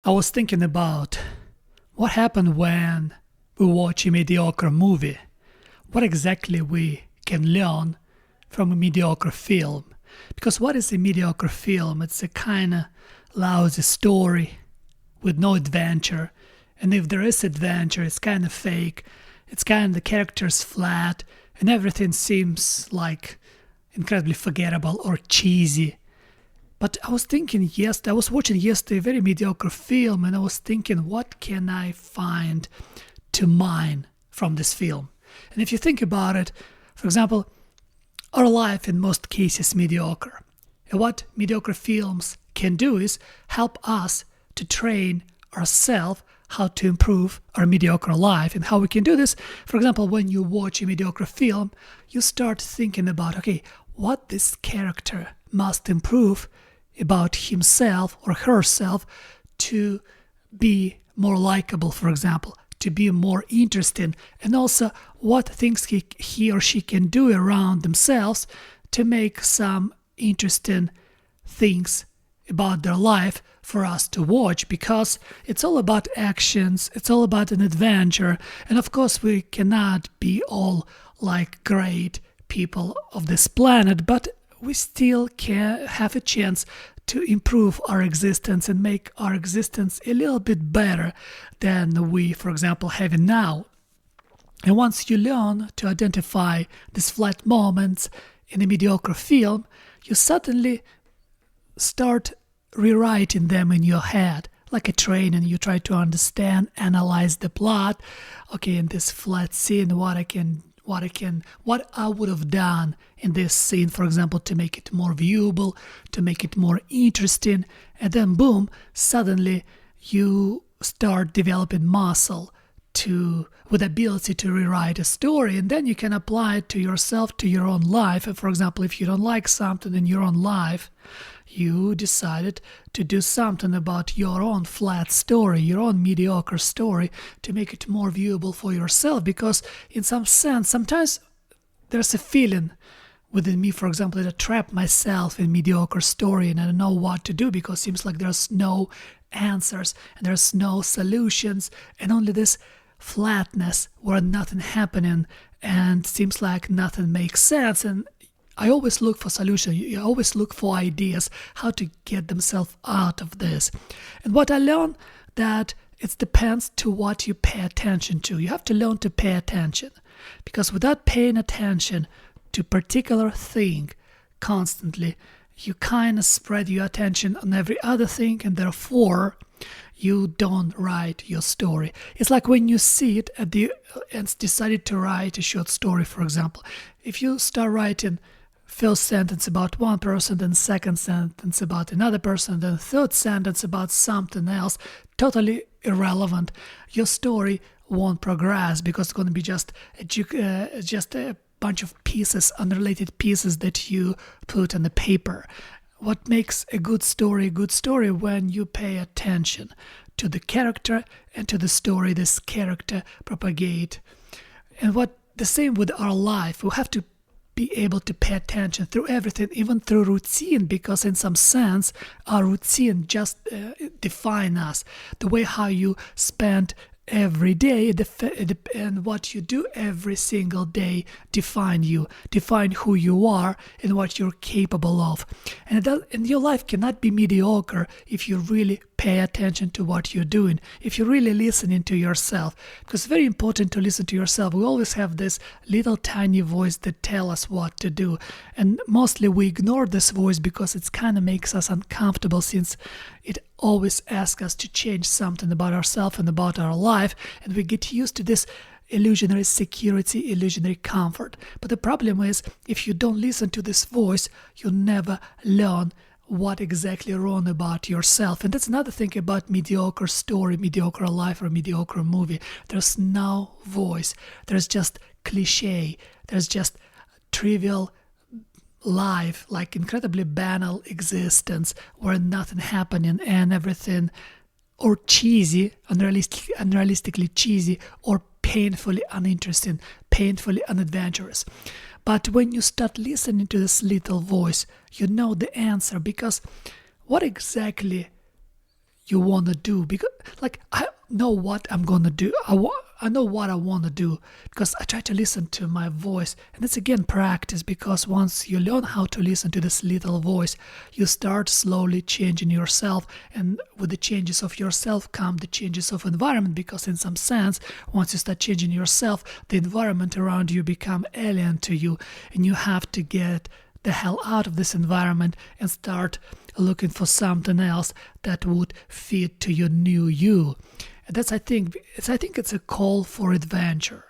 I was thinking about what happened when we watch a mediocre movie. What exactly we can learn from a mediocre film. Because what is a mediocre film? It's a kind of lousy story with no adventure. And if there is adventure, it's kind of fake. It's kind of the characters flat and everything seems like incredibly forgettable or cheesy. But I was thinking, I was watching yesterday a very mediocre film, and I was thinking, what can I find to mine from this film? And if you think about it, for example, our life in most cases mediocre. And what mediocre films can do is help us to train ourselves how to improve our mediocre life. And how we can do this, for example, when you watch a mediocre film, you start thinking about, okay, what this character must improve about himself or herself to be more likable, for example, to be more interesting, and also what things he or she can do around themselves to make some interesting things about their life for us to watch, because it's all about actions, it's all about an adventure, and of course we cannot be all like great people of this planet, but we still can have a chance to improve our existence and make our existence a little bit better than we, for example, have it now. And once you learn to identify these flat moments in a mediocre film, you suddenly start rewriting them in your head like a train, and you try to understand, analyze the plot. Okay, in this flat scene, what I would have done in this scene, for example, to make it more viewable, to make it more interesting, and then boom, suddenly you start developing muscle with ability to rewrite a story, and then you can apply it to yourself, to your own life. And for example, if you don't like something in your own life, you decided to do something about your own flat story, your own mediocre story, to make it more viewable for yourself. Because in some sense, sometimes there's a feeling within me, for example, that I trap myself in mediocre story and I don't know what to do, because it seems like there's no answers and there's no solutions, and only this flatness where nothing happening and seems like nothing makes sense. And I always look for solutions. You always look for ideas how to get themselves out of this. And what I learned, that it depends to what you pay attention to. You have to learn to pay attention, because without paying attention to particular thing constantly, you kind of spread your attention on every other thing, and therefore you don't write your story. It's like when you sit and decided to write a short story, for example. If you start writing first sentence about one person, then second sentence about another person, then third sentence about something else, totally irrelevant, your story won't progress, because it's going to be just a bunch of pieces, unrelated pieces that you put on the paper. What makes a good story when you pay attention to the character and to the story this character propagate. And what the same with our life, we have to be able to pay attention through everything, even through routine, because in some sense our routine just define us. The way how you spend every day and what you do every single day define you, define who you are and what you're capable of. And your life cannot be mediocre if you really pay attention to what you're doing, if you're really listening to yourself, because it's very important to listen to yourself. We always have this little tiny voice that tells us what to do, and mostly we ignore this voice because it kind of makes us uncomfortable, since it always asks us to change something about ourselves and about our life, and we get used to this illusionary security, illusionary comfort. But the problem is, if you don't listen to this voice, you never learn what exactly wrong about yourself. And that's another thing about mediocre story, mediocre life, or mediocre movie. There's no voice. There's just cliché. There's just trivial life, like incredibly banal existence where nothing happening and everything, or cheesy, unrealistically cheesy, or painfully uninteresting, painfully unadventurous. But when you start listening to this little voice, you know the answer, because what exactly you want to do. Because like I know what I'm going to do. I know what I want to do because I try to listen to my voice. And it's again practice, because once you learn how to listen to this little voice, you start slowly changing yourself. And with the changes of yourself come the changes of environment, because in some sense, once you start changing yourself, the environment around you become alien to you, and you have to get the hell out of this environment and start looking for something else that would fit to your new you. And I think it's a call for adventure.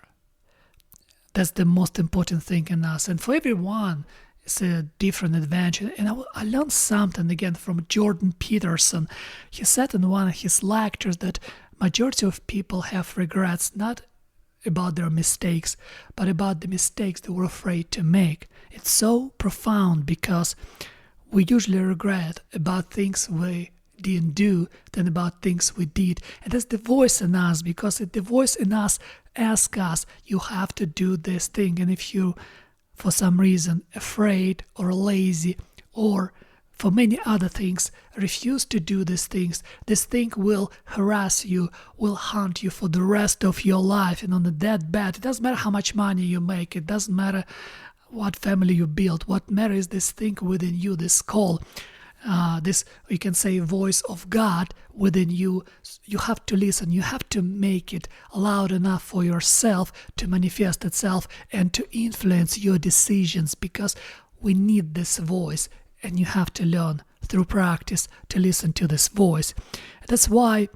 That's the most important thing in us. And for everyone, it's a different adventure. And I learned something again from Jordan Peterson. He said in one of his lectures that majority of people have regrets, not about their mistakes, but about the mistakes they were afraid to make. It's so profound, because we usually regret about things we didn't do than about things we did. And that's the voice in us, because the voice in us asks us, you have to do this thing. And if you, for some reason, afraid or lazy or for many other things, refuse to do these things, this thing will harass you, will haunt you for the rest of your life. And on the deathbed, it doesn't matter how much money you make, it doesn't matter what family you build, what matters is this thing within you, this call, this, you can say, voice of God within you. You have to listen, you have to make it loud enough for yourself to manifest itself and to influence your decisions, because we need this voice. And you have to learn through practice to listen to this voice. That's why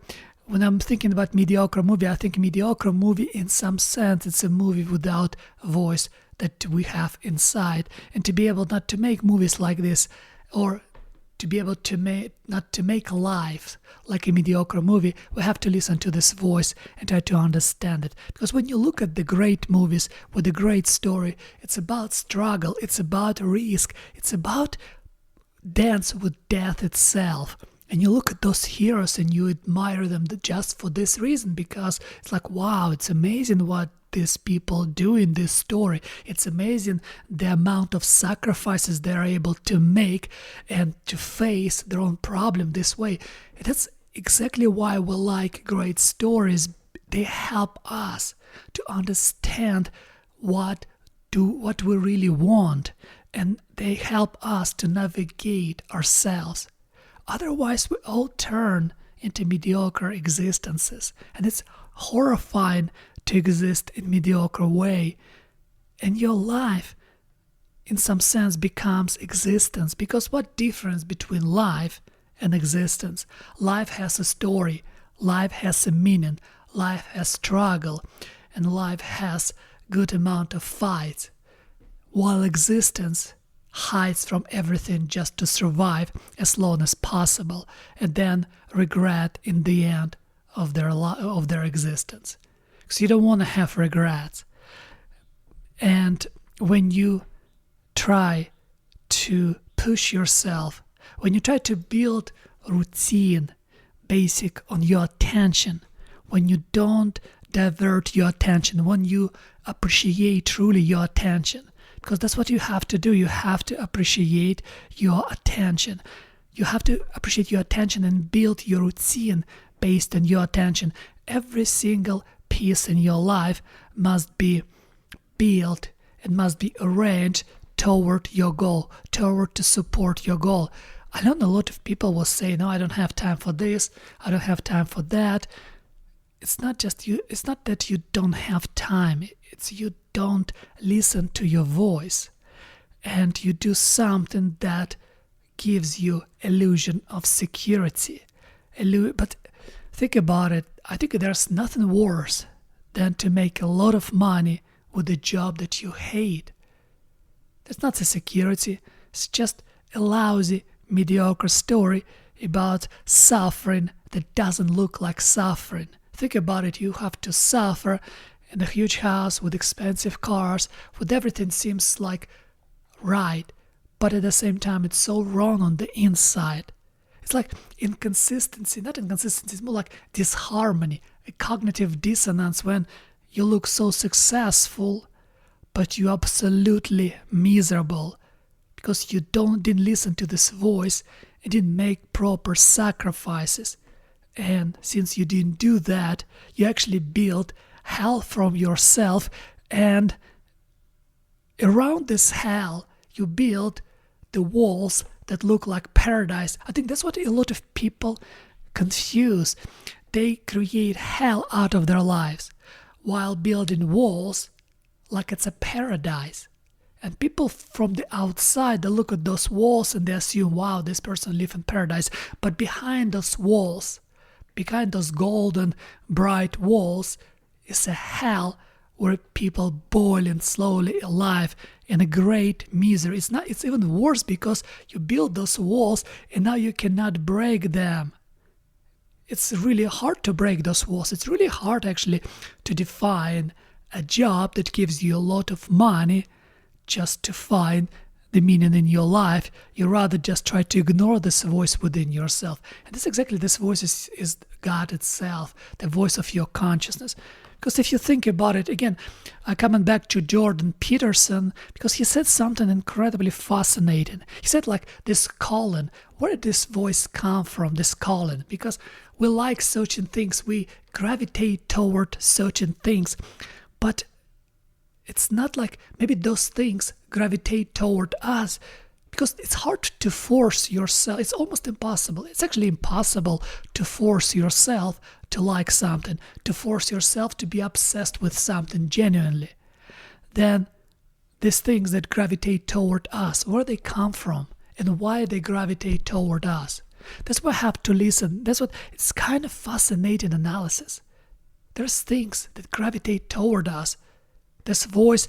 when I'm thinking about mediocre movie, I think mediocre movie in some sense it's a movie without voice that we have inside. And to be able not to make movies like this, or to be able to not to make life like a mediocre movie, we have to listen to this voice and try to understand it. Because when you look at the great movies with a great story, it's about struggle, it's about risk, it's about dance with death itself. And you look at those heroes and you admire them just for this reason, because it's like, wow, it's amazing what these people do in this story. It's amazing the amount of sacrifices they're able to make and to face their own problem this way. And that's exactly why we like great stories. They help us to understand what we really want, and they help us to navigate ourselves. Otherwise, we all turn into mediocre existences, and it's horrifying to exist in mediocre way. And your life, in some sense, becomes existence, because what difference between life and existence? Life has a story, life has a meaning, life has struggle, and life has good amount of fights. While existence hides from everything just to survive as long as possible, and then regret in the end of their existence. Because you don't want to have regrets. And when you try to push yourself, when you try to build routine basic on your attention, when you don't divert your attention, when you appreciate truly your attention, because that's what you have to do. You have to appreciate your attention. You have to appreciate your attention and build your routine based on your attention. Every single piece in your life must be built and must be arranged toward your goal, toward to support your goal. I know a lot of people will say, no, I don't have time for this, I don't have time for that. It's not that you don't have time, it's you don't listen to your voice, and you do something that gives you illusion of security. But think about it, I think there's nothing worse than to make a lot of money with a job that you hate. That's not a security, it's just a lousy, mediocre story about suffering that doesn't look like suffering. Think about it, you have to suffer in a huge house with expensive cars, with everything seems like right, but at the same time it's so wrong on the inside. It's like inconsistency, not inconsistency, it's more like disharmony, a cognitive dissonance when you look so successful, but you're absolutely miserable because you didn't listen to this voice and didn't make proper sacrifices. And since you didn't do that, you actually built hell from yourself, and around this hell you build the walls that look like paradise. I think that's what a lot of people confuse. They create hell out of their lives while building walls like it's a paradise. And people from the outside, they look at those walls and they assume, wow, this person lives in paradise. But behind those walls, behind those golden bright walls, is a hell where people boiling slowly alive in a great misery. It's even worse because you build those walls and now you cannot break them. It's really hard to break those walls. It's really hard actually to define a job that gives you a lot of money just to find the meaning in your life. You rather just try to ignore this voice within yourself. And this voice is God itself, the voice of your consciousness. Because if you think about it, again, coming back to Jordan Peterson, because he said something incredibly fascinating. He said like this calling, where did this voice come from, this calling? Because we like certain things, we gravitate toward certain things, but it's not like maybe those things gravitate toward us, because it's hard to force yourself. It's almost impossible. It's actually impossible to force yourself to like something, to force yourself to be obsessed with something genuinely. Then these things that gravitate toward us, where they come from and why they gravitate toward us. That's why I have to listen. It's kind of fascinating analysis. There's things that gravitate toward us. This voice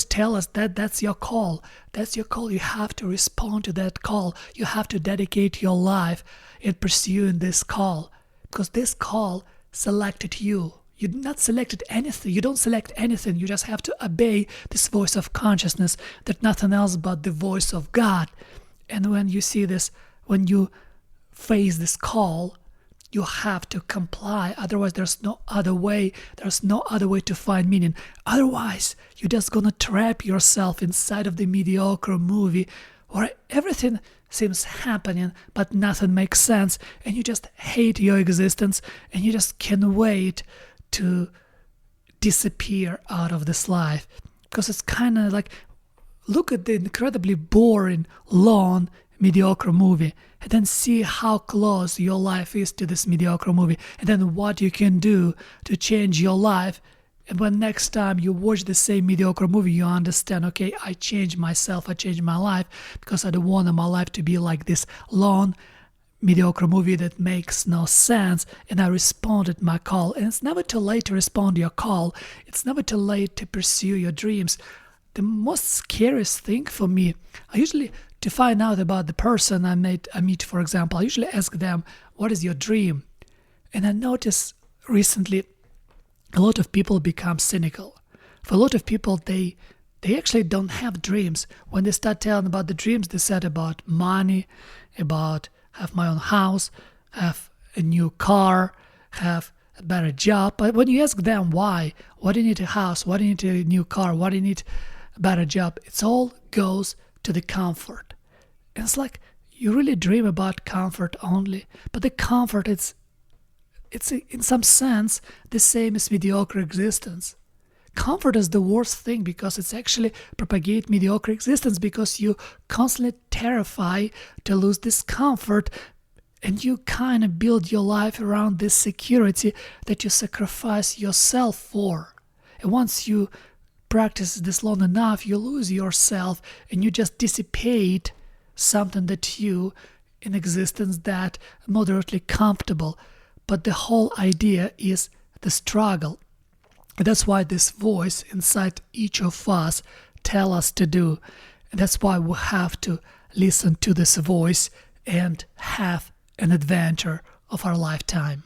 tells us that that's your call. That's your call. You have to respond to that call. You have to dedicate your life in pursuing this call, because this call selected you. You did not select anything. You don't select anything. You just have to obey this voice of consciousness, that nothing else but the voice of God. And when you see this, when you face this call, you have to comply. Otherwise, there's no other way. There's no other way to find meaning. Otherwise, you're just gonna trap yourself inside of the mediocre movie where everything seems happening, but nothing makes sense, and you just hate your existence, and you just can't wait to disappear out of this life. Because it's kind of like, look at the incredibly boring, long, mediocre movie, and then see how close your life is to this mediocre movie, and then what you can do to change your life. And when next time you watch the same mediocre movie, you understand, okay, I changed myself, I changed my life, because I don't want my life to be like this long, mediocre movie that makes no sense, and I responded my call. And it's never too late to respond to your call. It's never too late to pursue your dreams. The most scariest thing for me, to find out about the person I meet, for example, I usually ask them, what is your dream? And I notice recently a lot of people become cynical. For a lot of people, they actually don't have dreams. When they start telling about the dreams, they said about money, about have my own house, have a new car, have a better job. But when you ask them why do you need a house, why do you need a new car, why do you need a better job, it all goes to the comfort. And it's like you really dream about comfort only, but the comfort, it's in some sense the same as mediocre existence. Comfort is the worst thing, because it's actually propagate mediocre existence, because you constantly terrify to lose this comfort, and you kind of build your life around this security that you sacrifice yourself for. And once you practice this long enough, you lose yourself and you just dissipate something that you in existence that moderately comfortable. But the whole idea is the struggle. And that's why this voice inside each of us tell us to do. And that's why we have to listen to this voice and have an adventure of our lifetime.